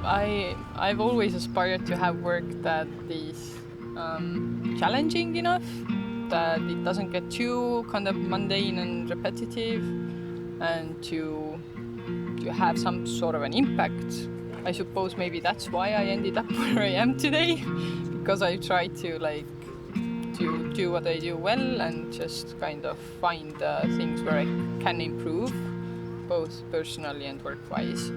I've always aspired to have work that is challenging enough, that it doesn't get too kind of mundane and repetitive, and to have some sort of an impact. I suppose maybe that's why I ended up where I am today, because I try to to do what I do well and just kind of find things where I can improve, both personally and work-wise.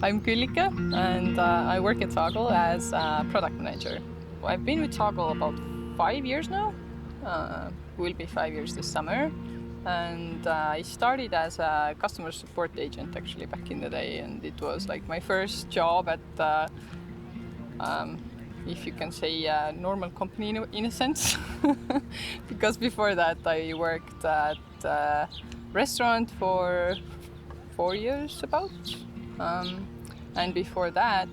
I'm Küllike and I work at Toggle as a product manager. I've been with Toggle about 5 years now. Will be 5 years this summer. And I started as a customer support agent actually back in the day, and it was like my first job at if you can say a normal company in a sense. Because before that I worked at a restaurant for 4 years about. And before that,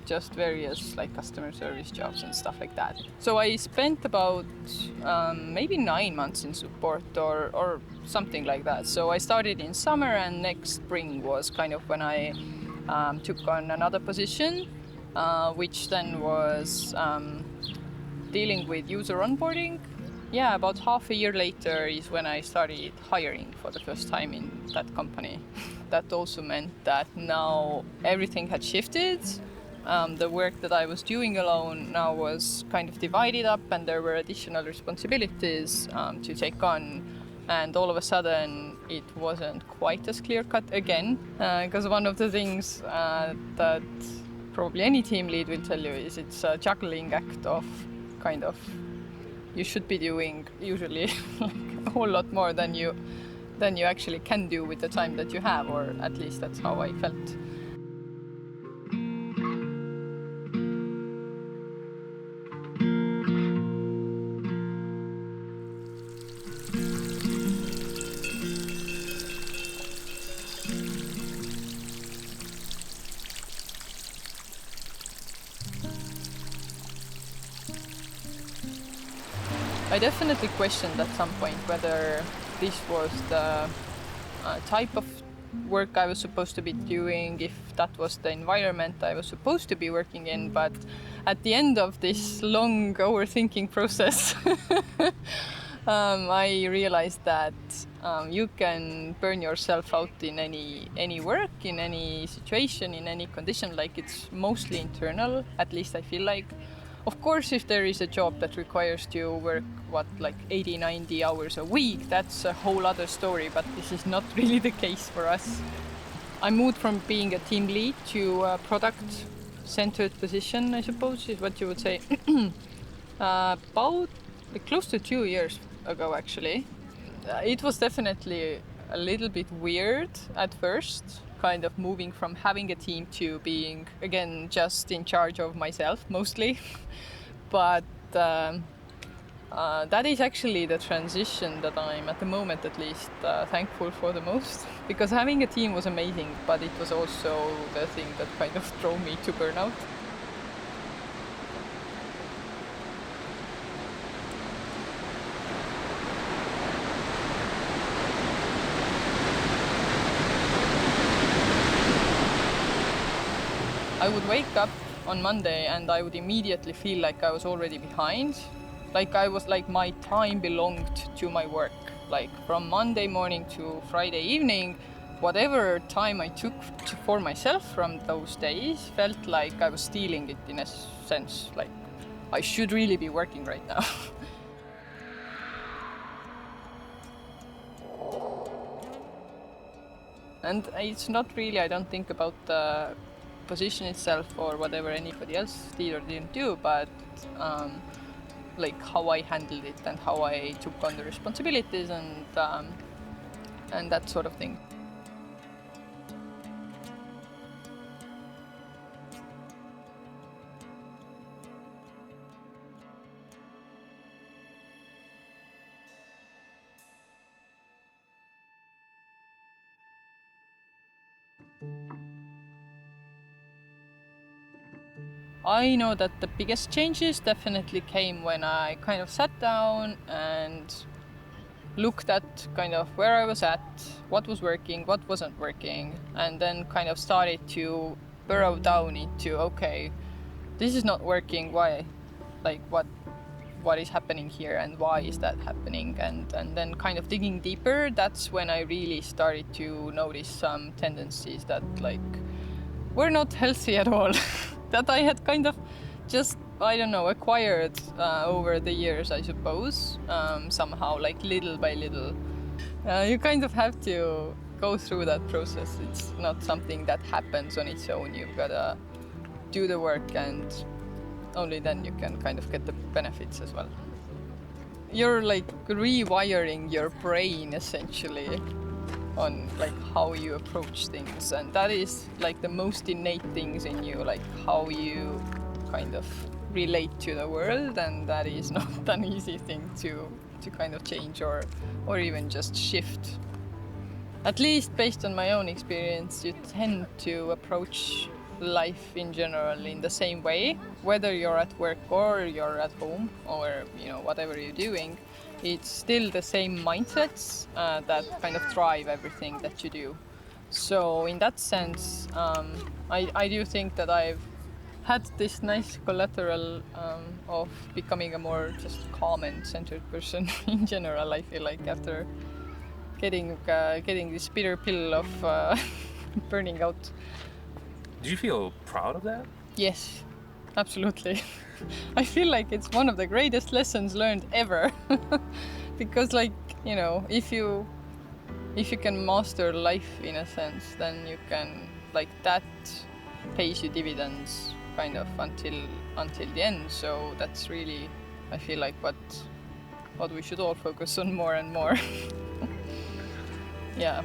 just various like customer service jobs and stuff like that. So I spent about maybe 9 months in support or something like that. So I started in summer, and next spring was kind of when I took on another position, which then was dealing with user onboarding. Yeah, about half a year later is when I started hiring for the first time in that company. That also meant that now everything had shifted. The work that I was doing alone now was kind of divided up, and there were additional responsibilities to take on. And all of a sudden, it wasn't quite as clear-cut again, because one of the things that probably any team lead will tell you is it's a juggling act of kind of you should be doing usually like a whole lot more than you actually can do with the time that you have, or at least that's how I felt. I definitely questioned at some point whether this was the type of work I was supposed to be doing, if that was the environment I was supposed to be working in. But at the end of this long overthinking process, I realized that you can burn yourself out in any work, in any situation, in any condition. Like, it's mostly internal, at least I feel like. Of course, if there is a job that requires you to work, like 80, 90 hours a week, that's a whole other story, but this is not really the case for us. I moved from being a team lead to a product-centered position, I suppose, is what you would say, about close to 2 years ago, actually. It was definitely a little bit weird at first, kind of moving from having a team to being, again, just in charge of myself, mostly. But that is actually the transition that I'm, at the moment at least, thankful for the most. Because having a team was amazing, but it was also the thing that kind of drove me to burnout. I would wake up on Monday and I would immediately feel like I was already behind. Like I was like my time belonged to my work. Like from Monday morning to Friday evening, whatever time I took for myself from those days felt like I was stealing it in a sense. Like I should really be working right now. And it's not really, I don't think about the position itself or whatever anybody else did or didn't do, but like how I handled it and how I took on the responsibilities and that sort of thing. I know that the biggest changes definitely came when I kind of sat down and looked at kind of where I was at, what was working, what wasn't working, and then kind of started to burrow down into, okay, this is not working, why? Like what is happening here and why is that happening? And then kind of digging deeper, that's when I really started to notice some tendencies that like were not healthy at all. That I had kind of just, I don't know, acquired over the years, I suppose, somehow, like little by little. You kind of have to go through that process. It's not something that happens on its own. You've got to do the work, and only then you can kind of get the benefits as well. You're like rewiring your brain essentially on like how you approach things, and that is like the most innate things in you, like how you kind of relate to the world, and that is not an easy thing to kind of change or even just shift. At least based on my own experience, you tend to approach life in general in the same way, whether you're at work or you're at home or whatever you're doing. It's still the same mindsets that kind of drive everything that you do. So in that sense, I do think that I've had this nice collateral of becoming a more just calm and centered person in general. I feel like after getting this bitter pill of burning out. Do you feel proud of that? Yes, absolutely. I feel like it's one of the greatest lessons learned ever. Because if you can master life in a sense, then you can, like, that pays you dividends kind of until the end. So that's really, I feel like, what we should all focus on more and more. Yeah.